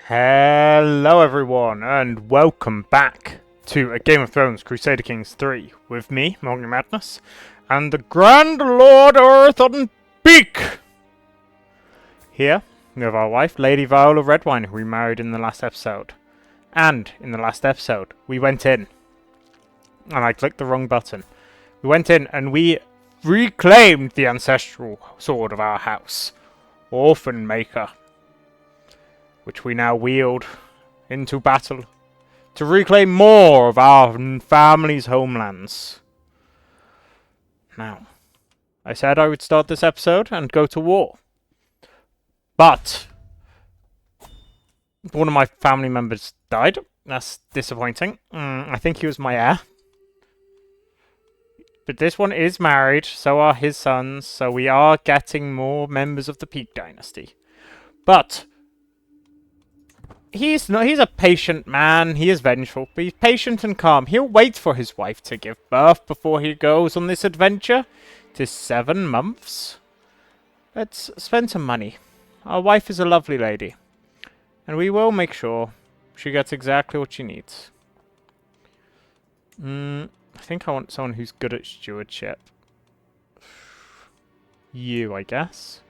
Hello everyone, and welcome back to A Game of Thrones Crusader Kings 3 with me, Morgan Madness, and the Grand Lord Earth on Beak! Here, we have our wife, Lady Viola Redwine, who we married in the last episode. And, in the last episode, we went in. And I clicked the wrong button. We went in and we reclaimed the ancestral sword of our house, Orphan Maker, which we now wield into battle to reclaim more of our family's homelands. Now, I said I would start this episode and go to war. But one of my family members died. That's disappointing. I think he was my heir. But this one is married, so are his sons, so we are getting more members of the Peak Dynasty. But he's a patient man. He is vengeful, but he's patient and calm. He'll wait for his wife to give birth before he goes on this adventure. It is 7 months. Let's spend some money. Our wife is a lovely lady, and we will make sure she gets exactly what she needs. I think I want someone who's good at stewardship. You, I guess.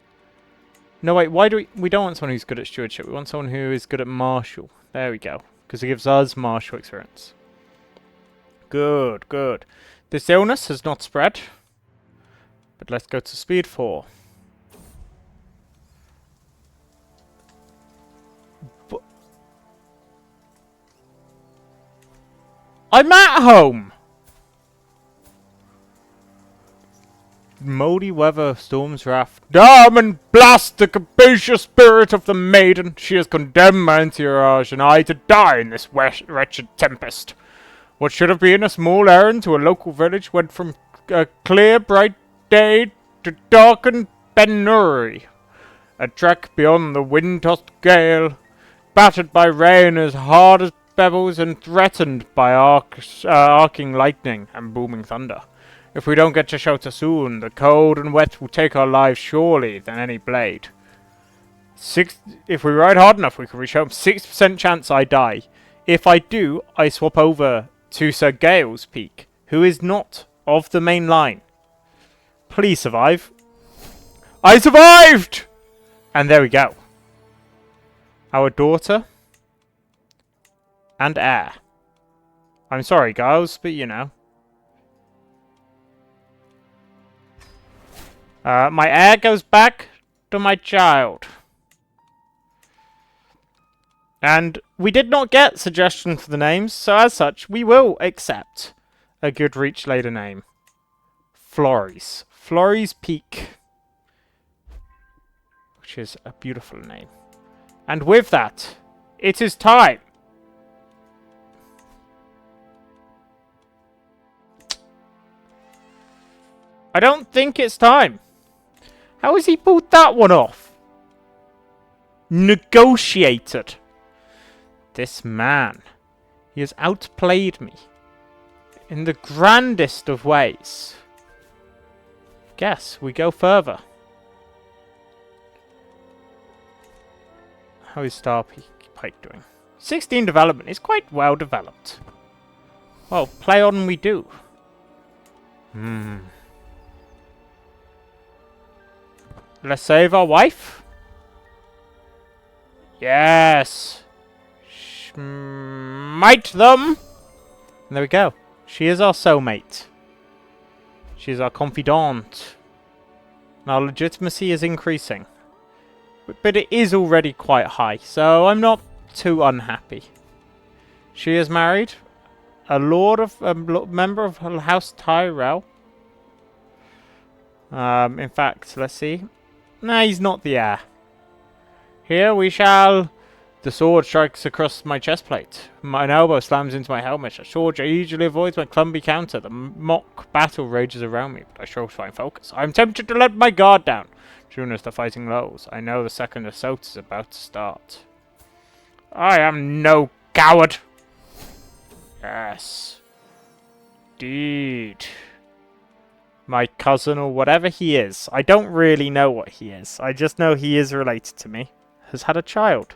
No, wait, why do we don't want someone who's good at stewardship. We want someone who is good at martial. There we go. Because it gives us martial experience. Good, good. This illness has not spread. But let's go to speed 4. But I'm at home! Moldy weather, storm's wrath. Damn and blast the capacious spirit of the maiden. She has condemned my entourage and I to die in this wretched tempest. What should have been a small errand to a local village went from a clear, bright day to darkened penury. A trek beyond the wind-tossed gale, battered by rain as hard as pebbles and threatened by arcing lightning and booming thunder. If we don't get to shelter soon, the cold and wet will take our lives surely than any blade. If we ride hard enough, we can reach home. 6% chance I die. If I do, I swap over to Sir Gale's Peak, who is not of the main line. Please survive. I survived! And there we go. Our daughter and heir. I'm sorry, Giles, but you know. My heir goes back to my child. And we did not get suggestions for the names, so as such, we will accept a good reach later name. Flores. Flores Peak. Which is a beautiful name. And with that, it is time. I don't think it's time. How has he pulled that one off? Negotiated. This man. He has outplayed me. In the grandest of ways. Guess we go further. How is Star Pike doing? 16 development is quite well developed. Well, play on we do. Let's save our wife. Yes. Smite them. And there we go. She is our soulmate. She is our confidant. And our legitimacy is increasing. But it is already quite high, so I'm not too unhappy. She is married. A member of House Tyrell. In fact, let's see. Nah, he's not the heir. Here we shall. The sword strikes across my chest plate. My elbow slams into my helmet. A sword easily avoids my clumsy counter. The mock battle rages around me, but I struggle to find focus. I am tempted to let my guard down. Soon as the fighting lulls, I know the second assault is about to start. I am no coward. Yes. Indeed. My cousin or whatever he is. I don't really know what he is. I just know he is related to me. Has had a child.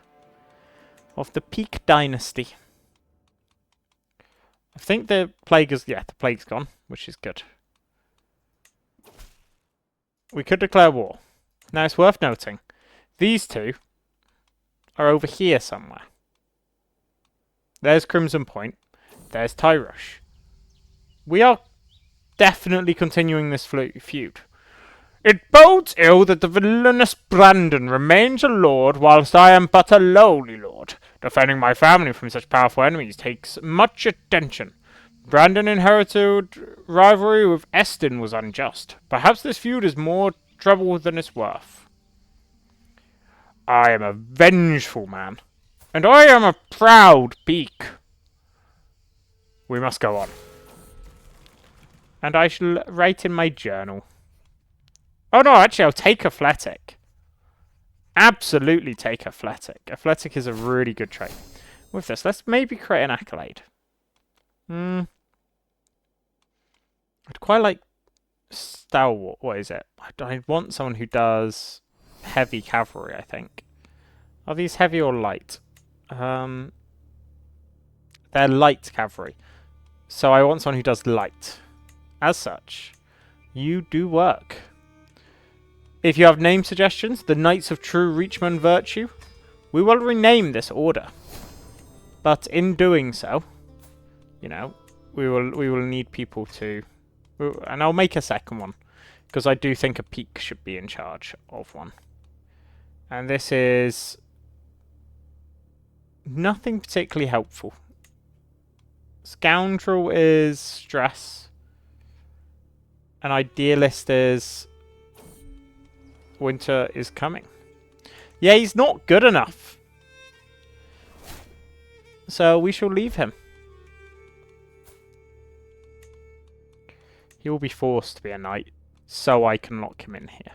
of the Peak Dynasty. I think the plague is... yeah, the plague's gone, which is good. We could declare war. Now, it's worth noting, these two are over here somewhere. There's Crimson Point. There's Tyrush. We are definitely continuing this feud. It bodes ill that the villainous Brandon remains a lord, whilst I am but a lowly lord. Defending my family from such powerful enemies takes much attention. Brandon inherited rivalry with Estin was unjust. Perhaps this feud is more trouble than it's worth. I am a vengeful man, and I am a proud peak. We must go on. And I shall write in my journal. Oh no, actually I'll take Athletic. Absolutely take Athletic. Athletic is a really good trait. With this, let's maybe create an accolade. I'd quite like Stalwart. What is it? I want someone who does heavy cavalry, I think. Are these heavy or light? They're light cavalry. So I want someone who does light. As such, you do work. If you have name suggestions, the Knights of True Reachman Virtue, we will rename this order. But in doing so, you know, we will need people to... and I'll make a second one, because I do think a peak should be in charge of one. And this is... nothing particularly helpful. Scoundrel is stress. An idealist is... winter is coming. Yeah, he's not good enough. So we shall leave him. He will be forced to be a knight, so I can lock him in here.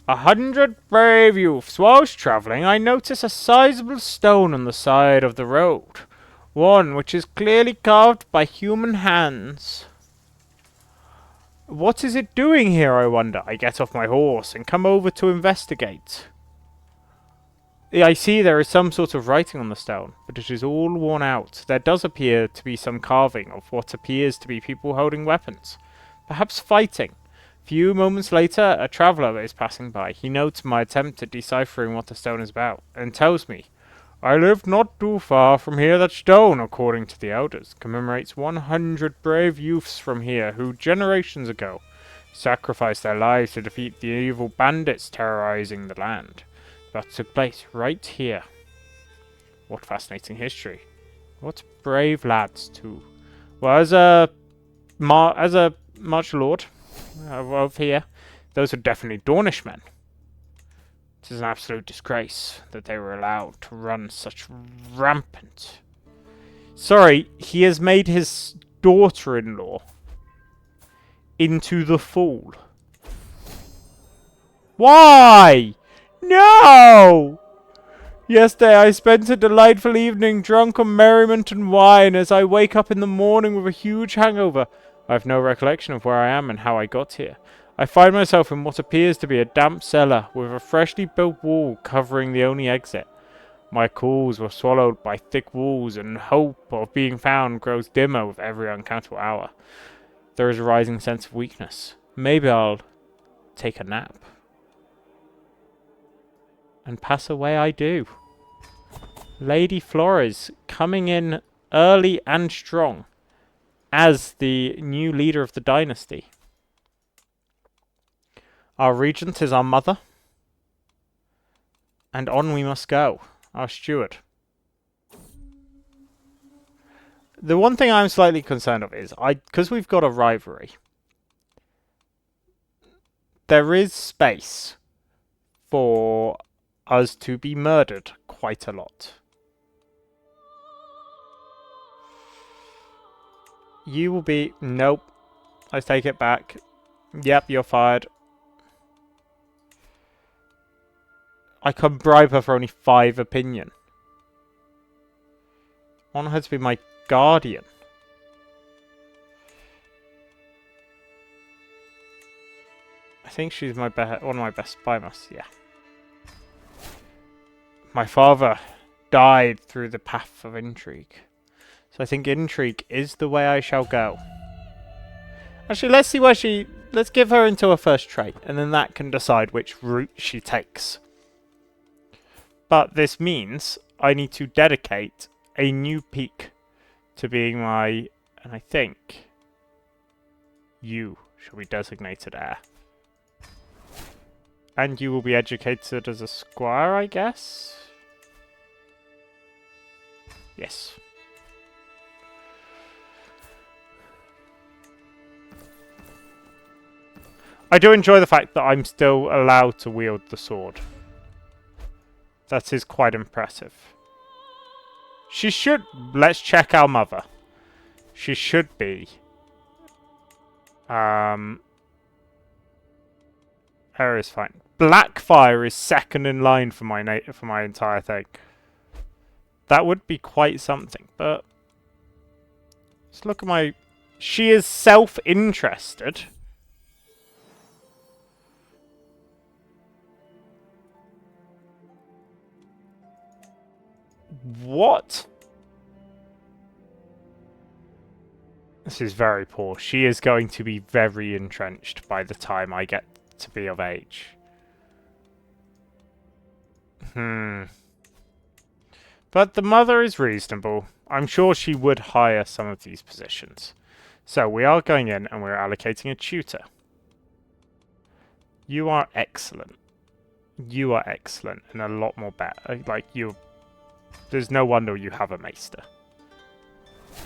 100 brave youths. Whilst travelling, I notice a sizable stone on the side of the road. One which is clearly carved by human hands. What is it doing here, I wonder? I get off my horse and come over to investigate. I see there is some sort of writing on the stone, but it is all worn out. There does appear to be some carving of what appears to be people holding weapons. Perhaps fighting. Few moments later, a traveller is passing by. He notes my attempt at deciphering what the stone is about, and tells me, I live not too far from here. That stone, according to the elders, commemorates 100 brave youths from here who, generations ago, sacrificed their lives to defeat the evil bandits terrorizing the land. That took place right here. What fascinating history. What brave lads, too. Well, as a martial lord of here, those are definitely Dornishmen. It is an absolute disgrace that they were allowed to run such rampant. Sorry, he has made his daughter-in-law into the fool. Why? No! Yesterday I spent a delightful evening drunk on merriment and wine. As I wake up in the morning with a huge hangover, I have no recollection of where I am and how I got here. I find myself in what appears to be a damp cellar with a freshly built wall covering the only exit. My calls were swallowed by thick walls, and hope of being found grows dimmer with every uncountable hour. There is a rising sense of weakness. Maybe I'll take a nap. And pass away I do. Lady Flores coming in early and strong as the new leader of the dynasty. Our regent is our mother. And on we must go. Our steward. The one thing I'm slightly concerned of is, because we've got a rivalry, there is space for us to be murdered quite a lot. You will be... Nope. I take it back. Yep, you're fired. I can bribe her for only 5 opinion. I want her to be my guardian. I think she's my one of my best spy masters, yeah. My father died through the path of intrigue. So I think intrigue is the way I shall go. Actually, let's see where she... Let's give her into her first trait, and then that can decide which route she takes. But this means I need to dedicate a new peak to being my... And I think you shall be designated heir. And you will be educated as a squire, I guess? Yes. I do enjoy the fact that I'm still allowed to wield the sword. That is quite impressive. She should... Let's check our mother. She should be... Air is fine. Blackfire is second in line for my entire thing. That would be quite something, but... Let's look at my... She is self-interested. What? This is very poor. She is going to be very entrenched by the time I get to be of age. But the mother is reasonable. I'm sure she would hire some of these positions. So we are going in and we're allocating a tutor. You are excellent. You are excellent and a lot more better. Like, you... There's no wonder you have a maester.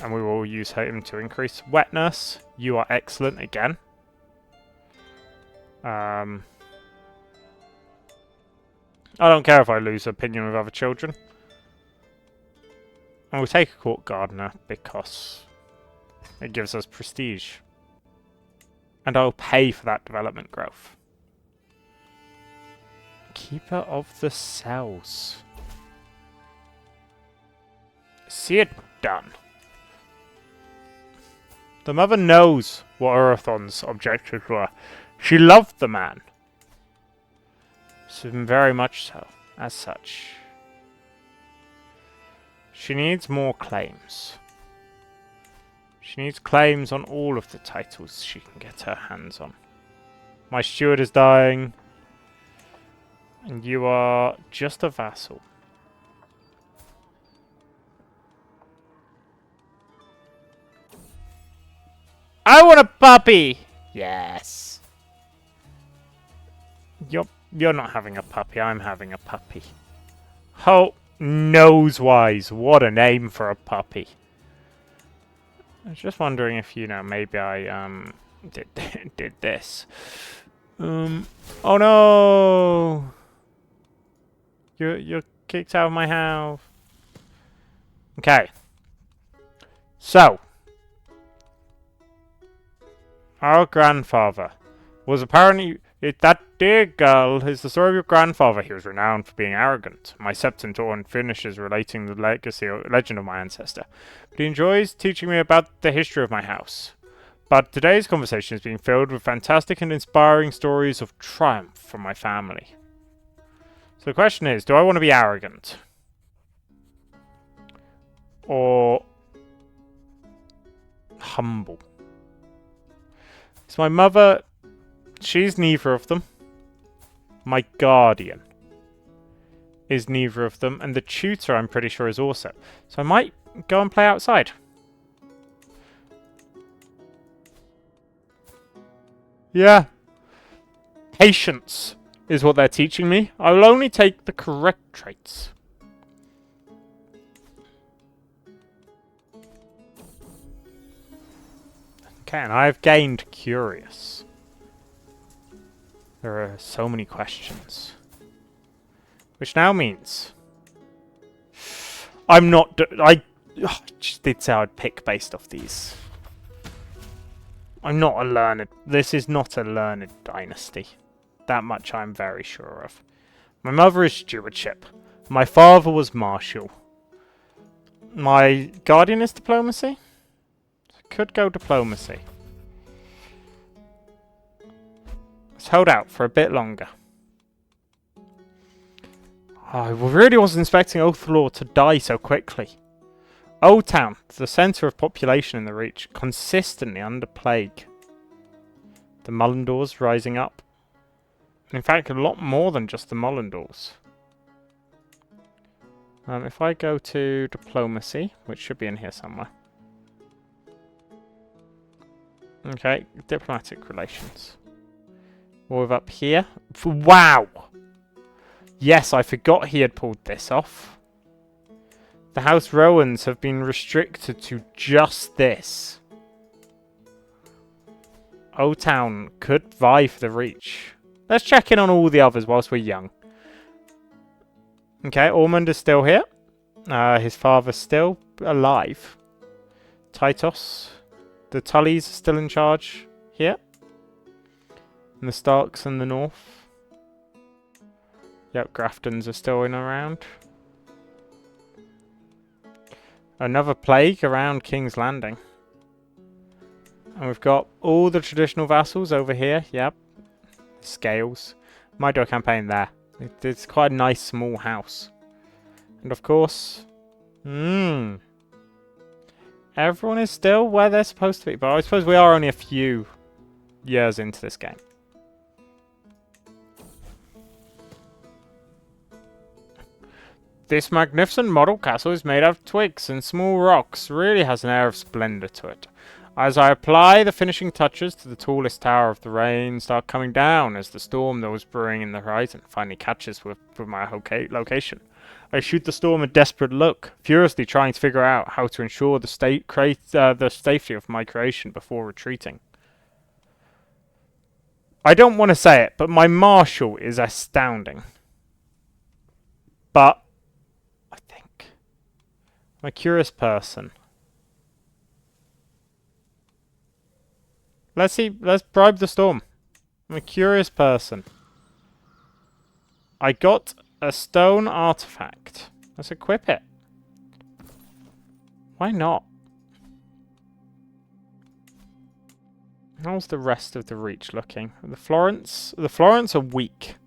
And we will use him to increase wetness. You are excellent again. I don't care if I lose opinion with other children. And we'll take a court gardener because it gives us prestige. And I'll pay for that development growth. Keeper of the cells. See it done. The mother knows what Urathon's objectives were. She loved the man. So very much so, as such. She needs more claims. She needs claims on all of the titles she can get her hands on. My steward is dying. And you are just a vassal. I want a puppy! Yes. You're not having a puppy, I'm having a puppy. Oh, Nosewise. What a name for a puppy. I was just wondering if, you know, maybe I, did this. Oh no! You're kicked out of my house. Okay. So. Our grandfather was apparently... that dear girl is the story of your grandfather. He was renowned for being arrogant. My Septuagint finishes relating the legend of my ancestor. But he enjoys teaching me about the history of my house. But today's conversation has been filled with fantastic and inspiring stories of triumph from my family. So the question is, do I want to be arrogant? Or humble? So my mother, she's neither of them. My guardian is neither of them. And the tutor, I'm pretty sure, is also. So I might go and play outside. Yeah. Patience is what they're teaching me. I will only take the correct traits. Okay, and I have gained curious. There are so many questions. Which now means... I'm not... I just did say I'd pick based off these. I'm not a learned... This is not a learned dynasty. That much I'm very sure of. My mother is stewardship. My father was martial. My guardian is diplomacy? Could go diplomacy. Let's hold out for a bit longer. I really wasn't expecting Oathlaw to die so quickly. Old Town, the centre of population in the Reach, consistently under plague. The Mullendors rising up. In fact, a lot more than just the Mullendors. If I go to diplomacy, which should be in here somewhere. Okay, diplomatic relations. Move up here. Wow! Yes, I forgot he had pulled this off. The House Rowans have been restricted to just this. Old Town could vie for the Reach. Let's check in on all the others whilst we're young. Okay, Ormond is still here. His father's still alive. Titos. The Tullys are still in charge here. And the Starks in the north. Yep, Graftons are still in around. Another plague around King's Landing. And we've got all the traditional vassals over here. Yep. Scales. Might do a campaign there. It's quite a nice small house. And of course... Everyone is still where they're supposed to be. But I suppose we are only a few years into this game. This magnificent model castle is made out of twigs and small rocks. Really has an air of splendor to it. As I apply the finishing touches to the tallest tower of the rain start coming down as the storm that was brewing in the horizon finally catches with my location. I shoot the storm a desperate look, furiously trying to figure out how to ensure the safety of my creation before retreating. I don't want to say it, but my marshal is astounding. But I think I'm a curious person. Let's see. Let's bribe the storm. I'm a curious person. I got a stone artifact. Let's equip it. Why not? How's the rest of the Reach looking? The Florence are weak.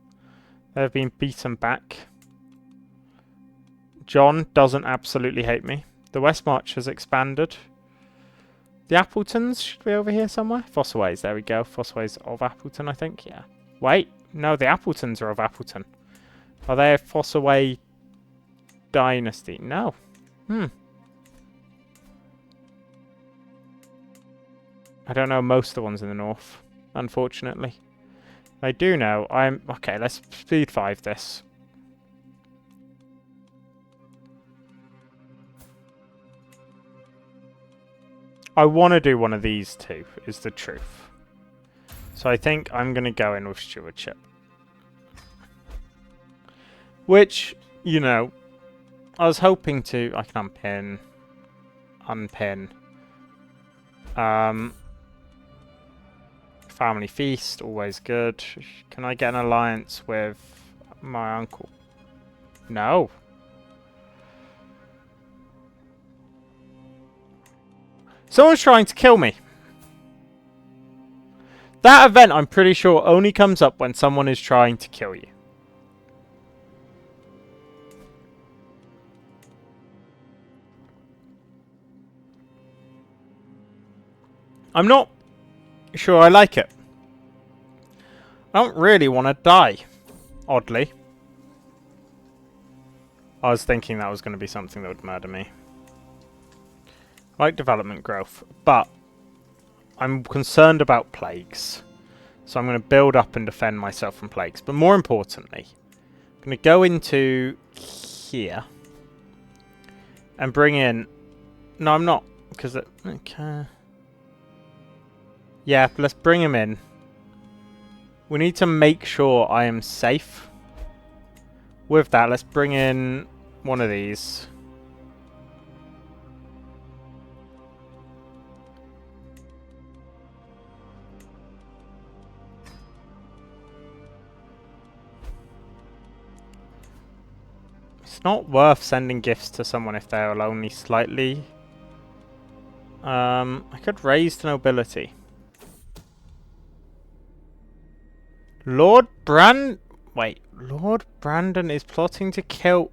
They've been beaten back. John doesn't absolutely hate me. The West March has expanded. The Appletons should be over here somewhere. Fossways, there we go. Fossways of Appleton, I think. Yeah. Wait, no, the Appletons are of Appleton. Are they a Fossaway dynasty? No. I don't know most of the ones in the north, unfortunately. I do know. Okay, let's speed 5 this. I want to do one of these two, is the truth. So I think I'm going to go in with stewardship. Which, you know, I was hoping to... I can unpin. Family feast, always good. Can I get an alliance with my uncle? No. Someone's trying to kill me. That event, I'm pretty sure, only comes up when someone is trying to kill you. I'm not sure I like it. I don't really want to die, oddly. I was thinking that was going to be something that would murder me. I like development growth, but I'm concerned about plagues. So I'm going to build up and defend myself from plagues. But more importantly, I'm going to go into here and bring in... No, I'm not, because... Okay. Yeah, let's bring him in. We need to make sure I am safe. With that, let's bring in one of these. It's not worth sending gifts to someone if they're only slightly... I could raise the nobility. Lord Bran... Wait, Lord Brandon is plotting to kill...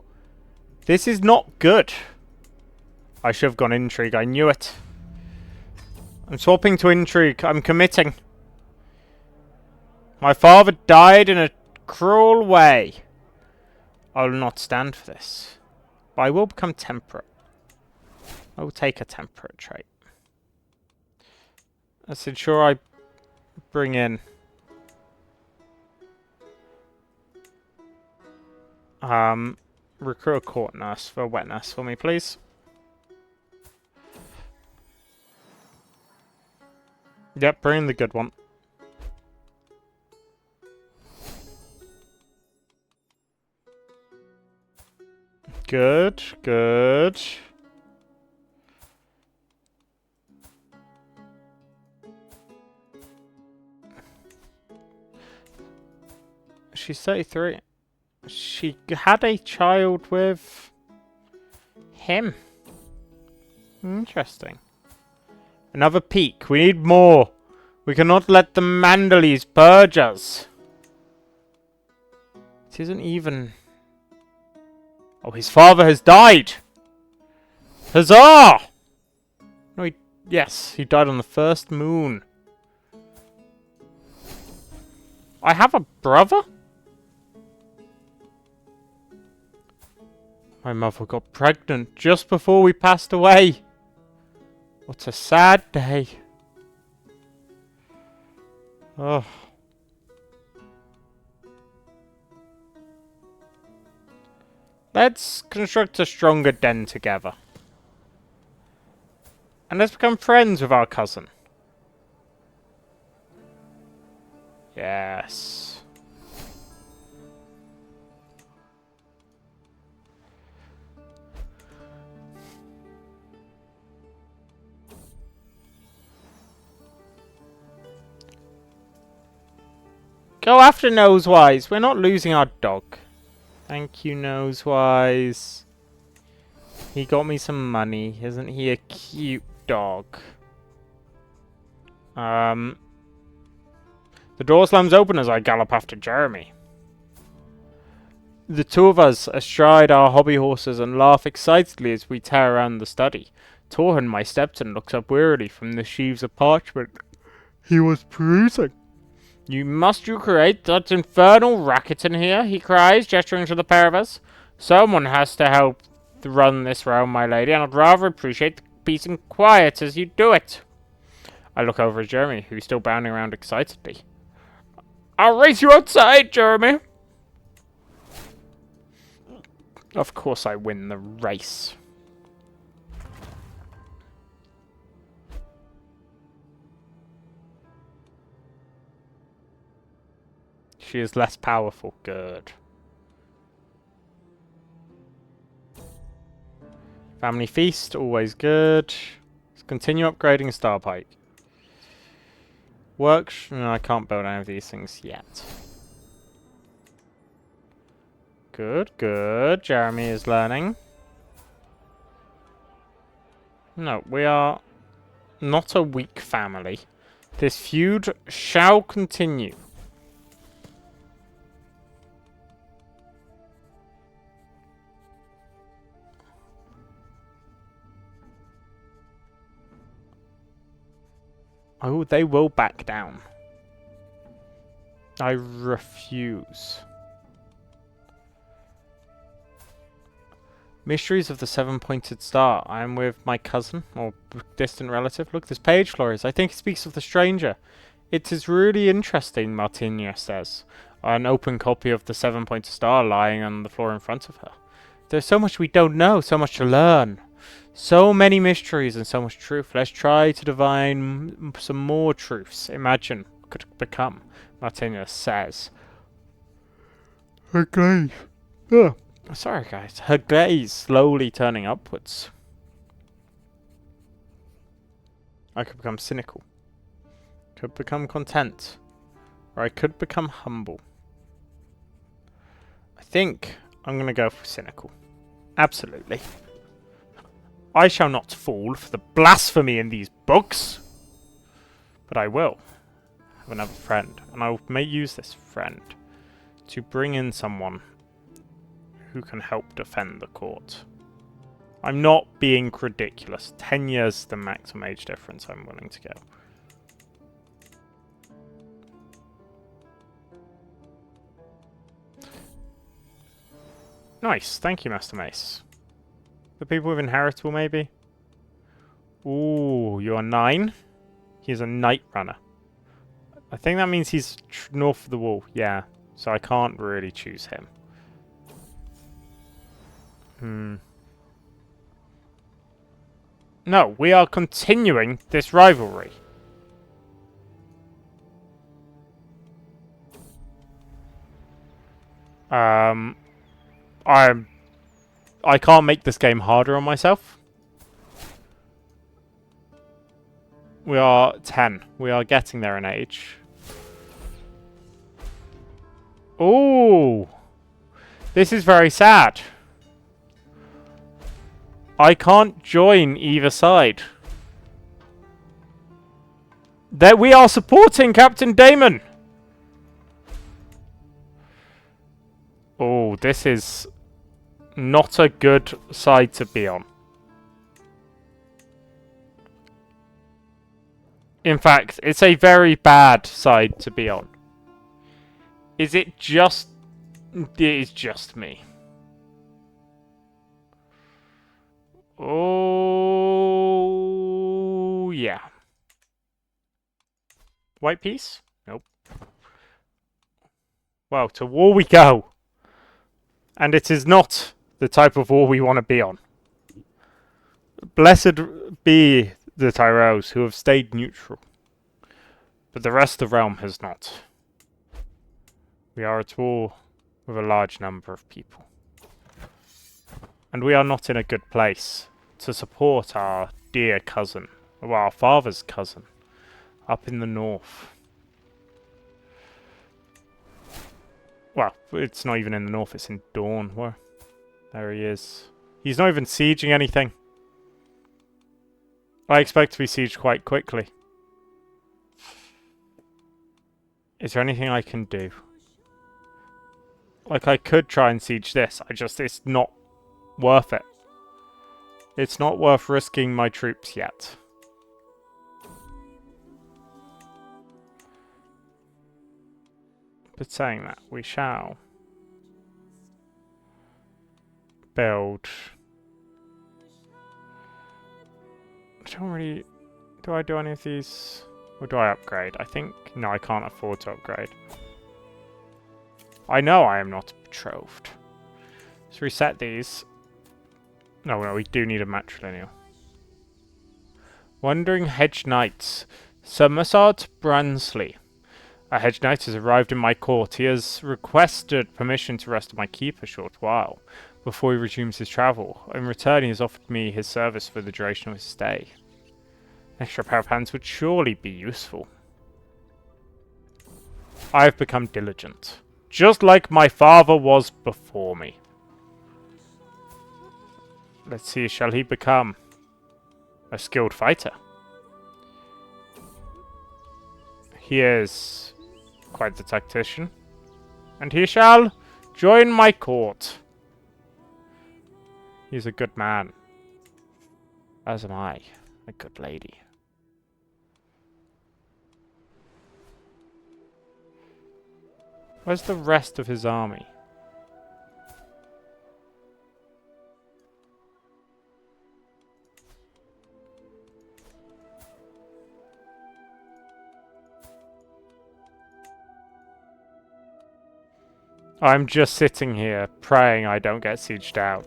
This is not good. I should have gone intrigue, I knew it. I'm swapping to intrigue, I'm committing. My father died in a cruel way. I will not stand for this. But I will become temperate. I will take a temperate trait. Let's ensure I bring in... recruit a court nurse for a wet nurse for me, please. Yep, bring in the good one. Good, good. She's 33. She had a child with him. Interesting. Another peak. We need more. We cannot let the Manderleys purge us. It isn't even... Oh, his father has died! Huzzah! No, yes, he died on the first moon. I have a brother? My mother got pregnant just before we passed away. What a sad day. Oh. Let's construct a stronger den together. And let's become friends with our cousin. Yes. Go after Nosewise. We're not losing our dog. Thank you, Nosewise. He got me some money. Isn't he a cute dog? The door slams open as I gallop after Jeremy. The two of us astride our hobby horses and laugh excitedly as we tear around the study. Torhen, my stepson, looks up wearily from the sheaves of parchment he was perusing. You must create that infernal racket in here, he cries, gesturing to the pair of us. Someone has to help run this realm, my lady, and I'd rather appreciate the peace and quiet as you do it. I look over at Jeremy, who's still bounding around excitedly. I'll race you outside, Jeremy! Of course I win the race. She is less powerful. Good. Family feast, always good. Let's continue upgrading Starpike. No, I can't build any of these things yet. Good, good. Jeremy is learning. No, we are not a weak family. This feud shall continue. Oh, they will back down. I refuse. Mysteries of the Seven-Pointed Star. I am with my cousin, or distant relative. Look, this page, Flores. I think it speaks of the stranger. It is really interesting, Martinia says. An open copy of the Seven-Pointed Star lying on the floor in front of her. There's so much we don't know, so much to learn. So many mysteries and so much truth. Let's try to divine some more truths. Imagine what could become, Martinia says. Her gaze. Oh, sorry, guys. Her gaze slowly turning upwards. I could become cynical. Could become content. Or I could become humble. I think I'm going to go for cynical. Absolutely. I shall not fall for the blasphemy in these books. But I will have another friend. And I may use this friend to bring in someone who can help defend the court. I'm not being ridiculous. 10 years is the maximum age difference I'm willing to go. Nice, thank you, Master Mace. The people with inheritable, maybe? Ooh, you're 9. He's a Night Runner. I think that means he's north of the wall, yeah. So I can't really choose him. No, we are continuing this rivalry. I can't make this game harder on myself. We are 10. We are getting there in age. Ooh! This is very sad. I can't join either side. That we are supporting Captain Damon! Oh, this is not a good side to be on. In fact, it's a very bad side to be on. Is it just... It is just me. Oh, yeah. White piece? Nope. Well, to war we go. And it is not the type of war we want to be on. Blessed be the Tyros who have stayed neutral. But the rest of the realm has not. We are at war with a large number of people. And we are not in a good place to support our dear cousin, or our father's cousin, up in the north. Well, it's not even in the north, it's in Dawn. Where? There he is. He's not even sieging anything. I expect to be sieged quite quickly. Is there anything I can do? Like, I could try and siege this. It's not worth it. It's not worth risking my troops yet. But saying that, we shall build. I don't really... Do I do any of these? Or do I upgrade? I think... No, I can't afford to upgrade. I know I am not betrothed. Let's reset these. No, we do need a matrilineal. Wandering Hedge Knights. Sir Massard Bransley. A Hedge Knight has arrived in my court. He has requested permission to rest at my keep a short while before he resumes his travel. In return, he has offered me his service for the duration of his stay. An extra pair of hands would surely be useful. I have become diligent, just like my father was before me. Let's see, shall he become a skilled fighter? He is quite the tactician. And he shall join my court. He's a good man. As am I, a good lady. Where's the rest of his army? I'm just sitting here praying I don't get sieged out.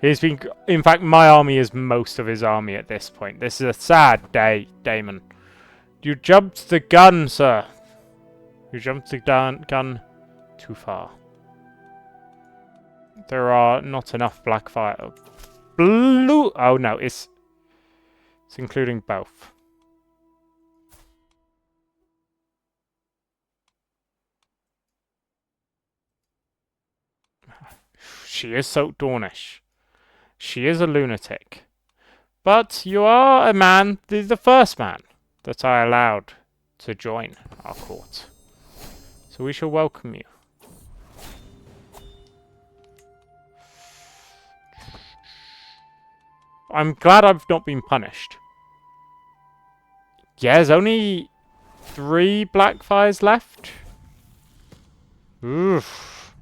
He's been... In fact, my army is most of his army at this point. This is a sad day, Damon. You jumped the gun, sir. You jumped the gun too far. There are not enough Blackfire. Blue... Oh, no, it's including both. She is so Dornish. She is a lunatic. But you are a man, the first man that I allowed to join our court. So we shall welcome you. I'm glad I've not been punished. Yeah, there's only 3 Blackfires left. Oof.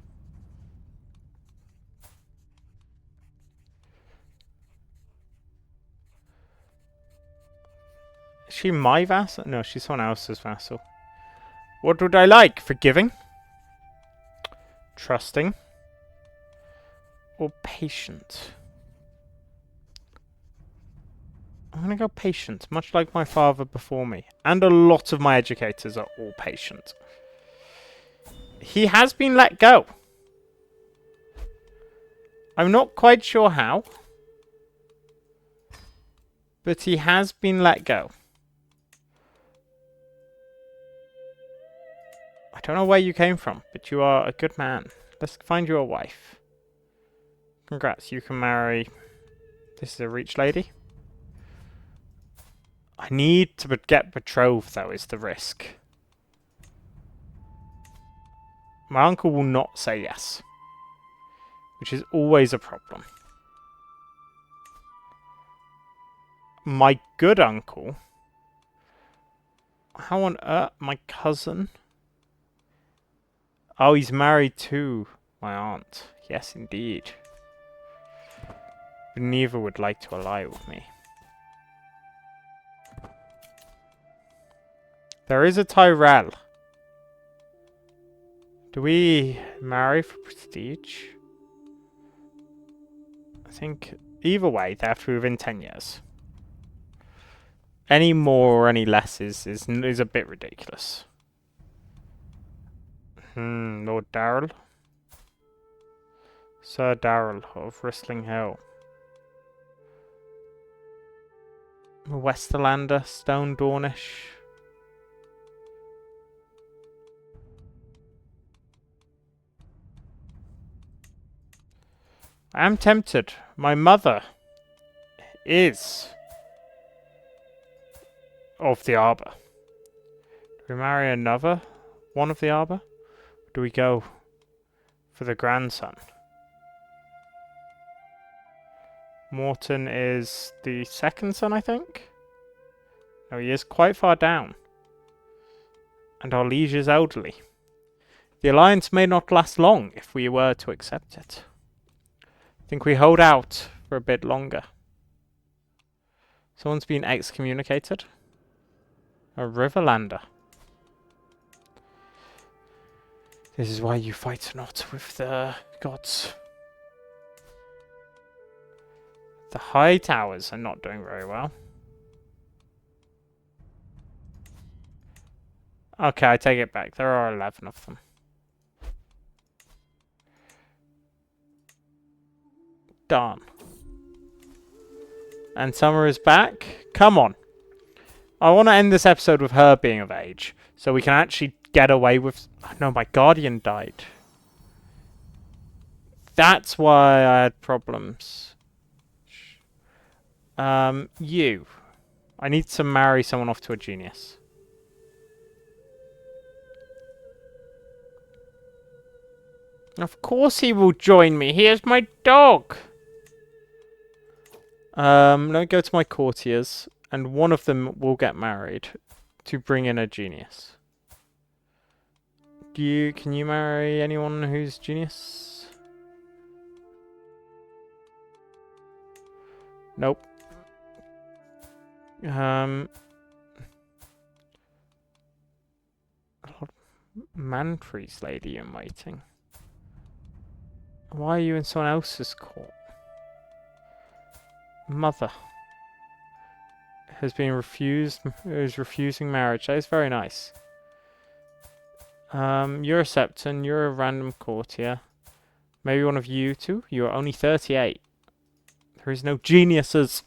Is she my vassal? No, she's someone else's vassal. What would I like? Forgiving? Trusting? Or patient? I'm gonna go patient, much like my father before me. And a lot of my educators are all patient. He has been let go. I'm not quite sure how. But he has been let go. I don't know where you came from, but you are a good man. Let's find you a wife. Congrats, you can marry... This is a Reach lady. I need to get betrothed, though, is the risk. My uncle will not say yes. Which is always a problem. My good uncle... How on earth? My cousin? Oh, he's married to my aunt. Yes, indeed. But neither would like to ally with me. There is a Tyrell. Do we marry for prestige? I think either way, they have to be within 10 years. Any more or any less is a bit ridiculous. Lord Darrell. Sir Darrell of Whistling Hill. Westerlander, Stone Dornish. I am tempted. My mother is of the Arbor. Do we marry another one of the Arbor? Or do we go for the grandson? Morton is the second son, I think? No, he is quite far down. And our liege is elderly. The alliance may not last long if we were to accept it. I think we hold out for a bit longer. Someone's been excommunicated. A Riverlander. This is why you fight not with the gods. The high towers are not doing very well. Okay, I take it back. There are 11 of them. Darn. And Summer is back. Come on. I want to end this episode with her being of age. So we can actually get away with... Oh, no, my guardian died. That's why I had problems. You. I need to marry someone off to a genius. Of course he will join me. He is my dog. Let me go to my courtiers. And one of them will get married to bring in a genius. Can you marry anyone who's genius? Nope. Mantries lady in waiting. Why are you in someone else's court? Mother has been is refusing marriage. That is very nice. You're a Septon, you're a random courtier. Maybe one of you two. You're only 38. There is no geniuses.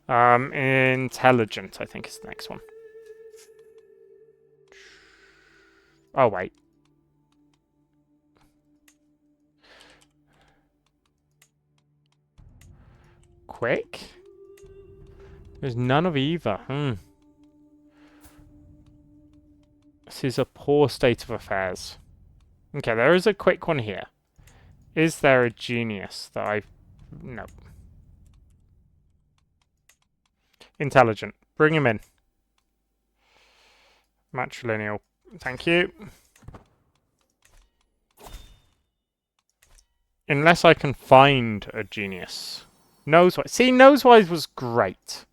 Intelligent, I think, is the next one. Oh, wait. Quick? There's none of either. This is a poor state of affairs. Okay, there is a quick one here. Is there a genius that I... No. Intelligent. Bring him in. Matrilineal. Thank you. Unless I can find a genius. Nosewise. See, Nosewise was great.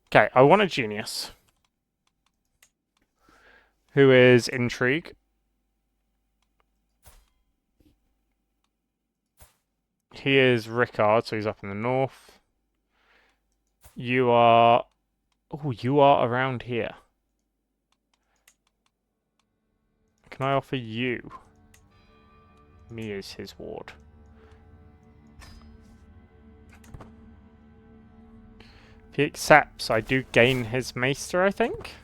Okay, I want a genius. Who is Intrigue. He is Rickard, so he's up in the north. You are... Oh, you are around here. Can I offer you? Me as his ward. If he accepts, I do gain his maester, I think.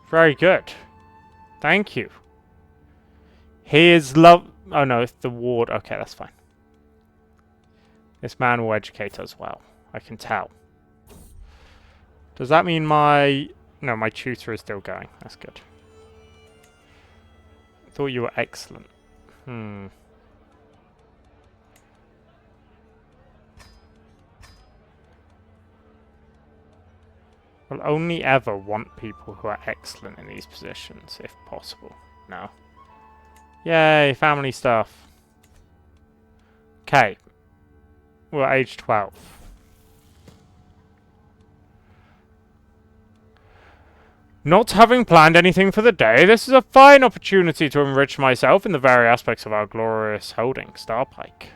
Very good. Thank you. He is love... Oh no, it's the ward. Okay, that's fine. This man will educate us well. I can tell. Does that mean my... No, my tutor is still going. That's good. I thought you were excellent. I'll only ever want people who are excellent in these positions, if possible. No. Yay, family stuff. Okay. We're age 12. Not having planned anything for the day, this is a fine opportunity to enrich myself in the various aspects of our glorious holding, Starpike.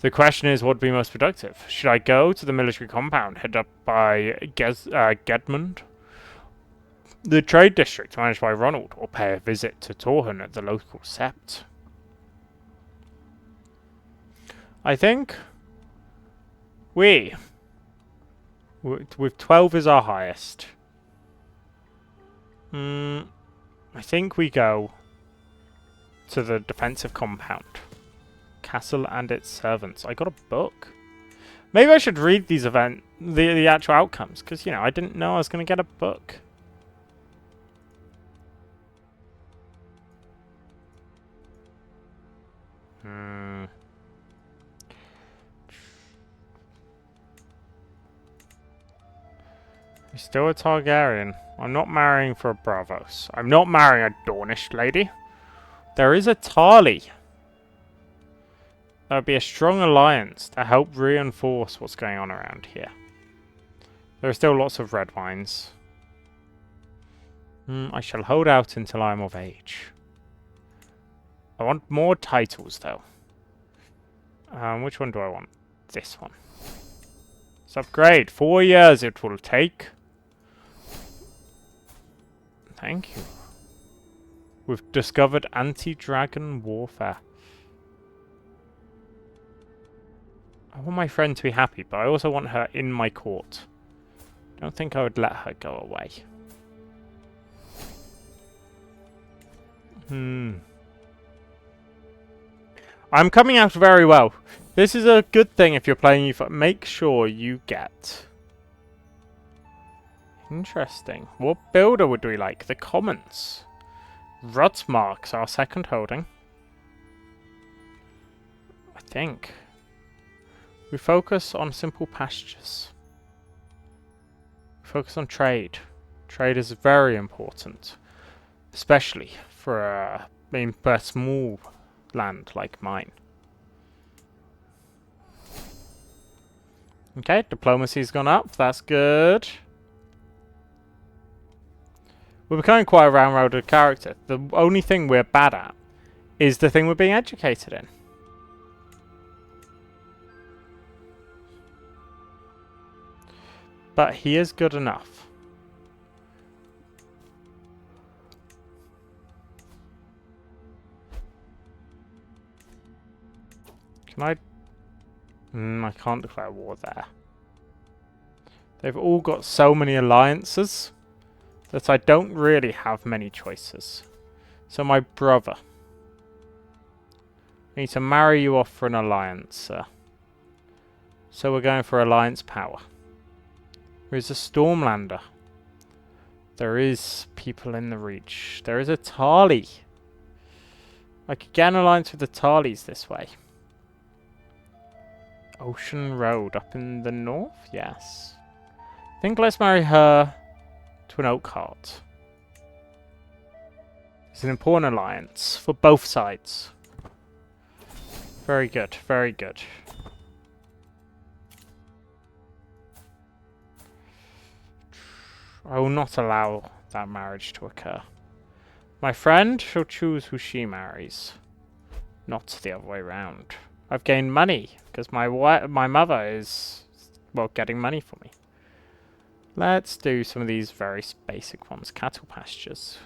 The question is, what would be most productive? Should I go to the military compound headed up by Gedmund, the trade district managed by Ronald, or pay a visit to Torhun at the local sept? I think with 12 is our highest. I think we go to the defensive compound. Castle and its servants. I got a book. Maybe I should read these the actual outcomes, because, you know, I didn't know I was going to get a book. You're still a Targaryen. I'm not marrying for a Bravos. I'm not marrying a Dornish lady. There is a Tarly. That would be a strong alliance to help reinforce what's going on around here. There are still lots of red wines. I shall hold out until I am of age. I want more titles, though. Which one do I want? This one. Let's upgrade. 4 years it will take. Thank you. We've discovered anti-dragon warfare. I want my friend to be happy, but I also want her in my court. I don't think I would let her go away. I'm coming out very well. This is a good thing if you're playing UFO. Make sure you get... Interesting. What builder would we like? The Commons. Rutsmark's our second holding. I think. We focus on simple pastures. We focus on trade. Trade is very important. Especially for a small land like mine. Okay, diplomacy's gone up. That's good. We're becoming quite a round-rounded character. The only thing we're bad at is the thing we're being educated in. But he is good enough. Can I... I can't declare war there. They've all got so many alliances that I don't really have many choices. So my brother. I need to marry you off for an alliance, sir. So we're going for alliance power. There is a Stormlander. There is people in the Reach. There is a Tarly. I could get an alliance with the Tarlys this way. Ocean Road up in the north? Yes. I think let's marry her to an oak heart. It's an important alliance for both sides. Very good, very good. I will not allow that marriage to occur. My friend shall choose who she marries, not the other way round. I've gained money because my mother is, well, getting money for me. Let's do some of these very basic ones. Cattle pastures.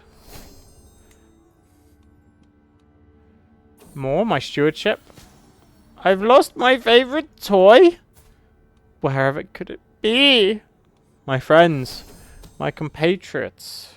More, my stewardship. I've lost my favorite toy. Wherever could it be? My friends, my compatriots.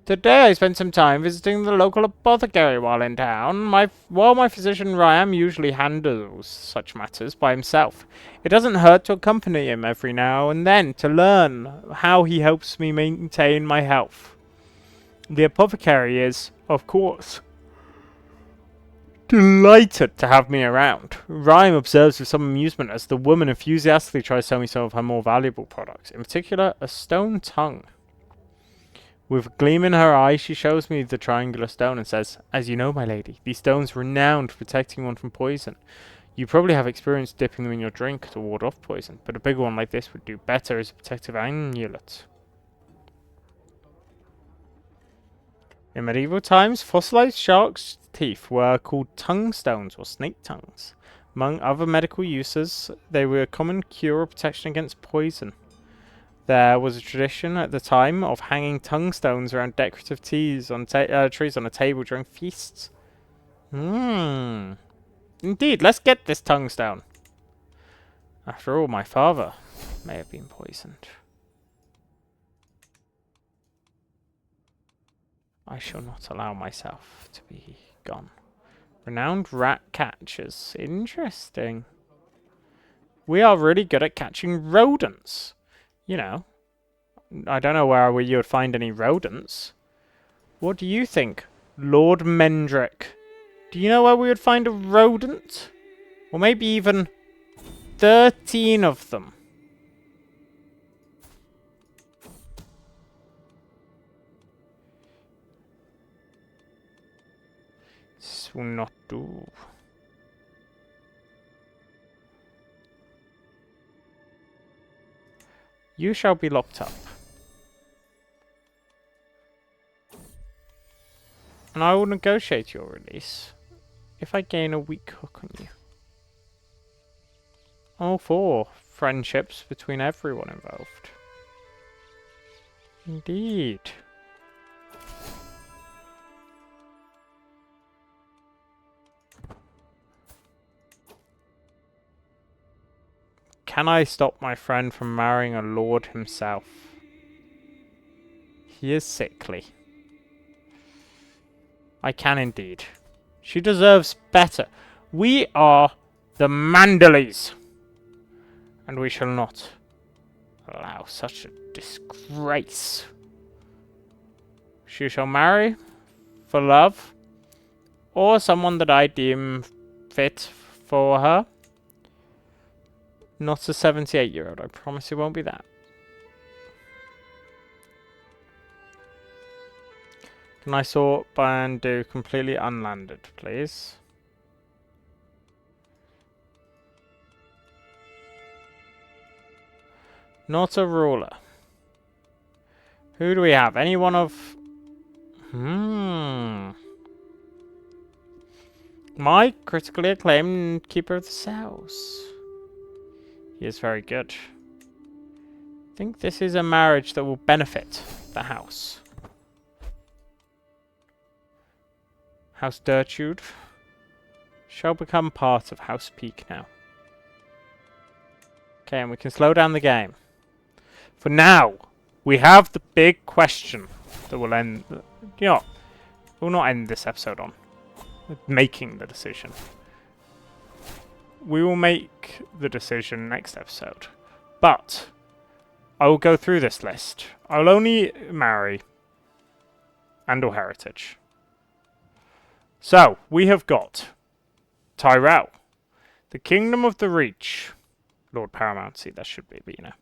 Today I spent some time visiting the local apothecary while in town. While my physician Ryan usually handles such matters by himself, it doesn't hurt to accompany him every now and then to learn how he helps me maintain my health. The apothecary is, of course, delighted to have me around. Ryan observes with some amusement as the woman enthusiastically tries to sell me some of her more valuable products, in particular a stone tongue. With a gleam in her eye, she shows me the triangular stone and says, "As you know, my lady, these stones are renowned for protecting one from poison. You probably have experience dipping them in your drink to ward off poison, but a bigger one like this would do better as a protective amulet." In medieval times, fossilized sharks' teeth were called tongue stones or snake tongues. Among other medical uses, they were a common cure or protection against poison. There was a tradition at the time of hanging tongue stones around decorative trees on a table during feasts. Indeed, let's get this tongue stone. After all, my father may have been poisoned. I shall not allow myself to be gone. Renowned rat catchers. Interesting. We are really good at catching rodents. You know, I don't know where you would find any rodents. What do you think, Lord Mendrick? Do you know where we would find a rodent? Or maybe even 13 of them. This will not do. You shall be locked up. And I will negotiate your release if I gain a weak hook on you. All for friendships between everyone involved. Indeed. Can I stop my friend from marrying a lord himself? He is sickly. I can indeed. She deserves better. We are the Mandaleys. And we shall not allow such a disgrace. She shall marry for love, or someone that I deem fit for her. Not a 78-year-old, I promise it won't be that. Can I sort by and do completely unlanded, please? Not a ruler. Who do we have? Any one of... My critically acclaimed Keeper of the Cells. He is very good. I think this is a marriage that will benefit the house. House Dirtude shall become part of House Peak now. Okay, and we can slow down the game. For now, we have the big question that will end... You know, we'll not end this episode on making the decision. We will make the decision next episode. But I will go through this list. I'll only marry and/or heritage. So, we have got Tyrell, the Kingdom of the Reach, Lord Paramountcy, that should be, but you know.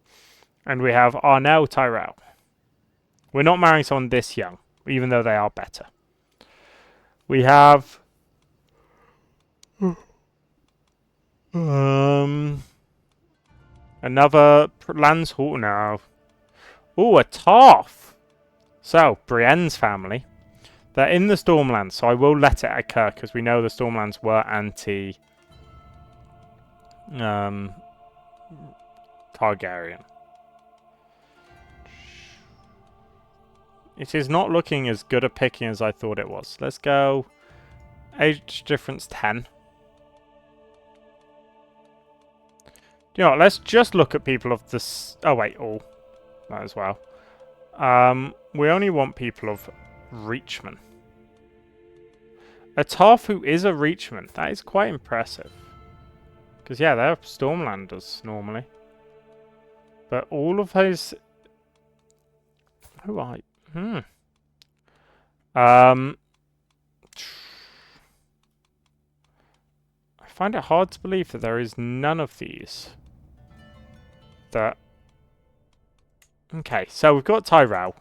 And we have Arnell Tyrell. We're not marrying someone this young, even though they are better. We have another Lance Hall now. Ooh, a Tarth. So, Brienne's family. They're in the Stormlands, so I will let it occur, because we know the Stormlands were Targaryen. It is not looking as good a picking as I thought it was. Let's go age difference 10. You know what, let's just look at people of this... Oh wait, all. That as well. We only want people of Reachman. A Tarth who is a Reachman. That is quite impressive. Because yeah, they're Stormlanders normally. But all of those... Who are you? I find it hard to believe that there is none of these that... Okay, so we've got Tyrell.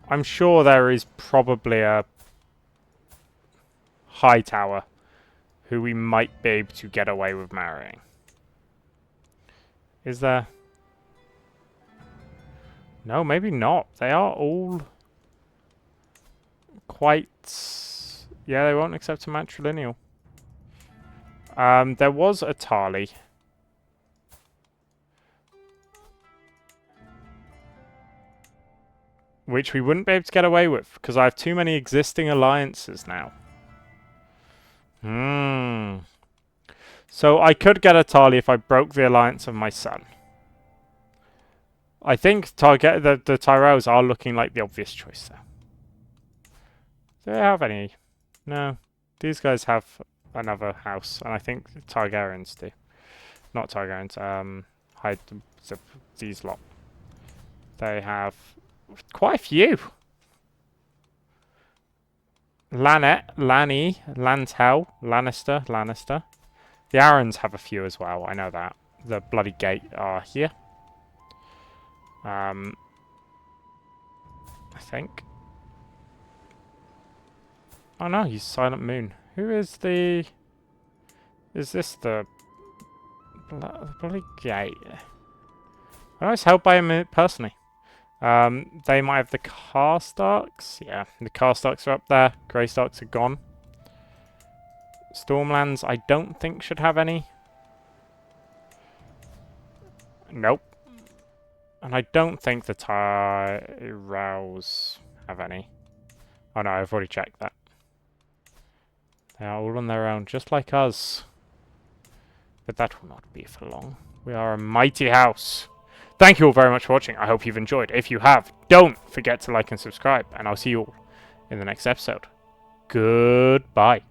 I'm sure there is probably a Hightower who we might be able to get away with marrying. Is there? No, maybe not. They are all quite... Yeah, they won't accept a matrilineal. There was a Tarly. Which we wouldn't be able to get away with, because I have too many existing alliances now. So I could get a Tarly if I broke the alliance of my son. I think the Tyrells are looking like the obvious choice there. Do they have any? No. These guys have another house, and I think the Targaryens do. Not Targaryens, these lot. They have quite a few. Lanny, Lantel, Lannister. The Arryns have a few as well, I know that. The bloody gate are here. I think. Oh no, he's Silent Moon. Who is the... Is this the... bloody gate? I know it's held by him personally. They might have the Karstarks. Yeah, the Karstarks are up there. Greystarks are gone. Stormlands, I don't think should have any. Nope. And I don't think the Tyrells have any. Oh no, I've already checked that. They are all on their own, just like us. But that will not be for long. We are a mighty house. Thank you all very much for watching. I hope you've enjoyed. If you have, don't forget to like and subscribe. And I'll see you all in the next episode. Goodbye.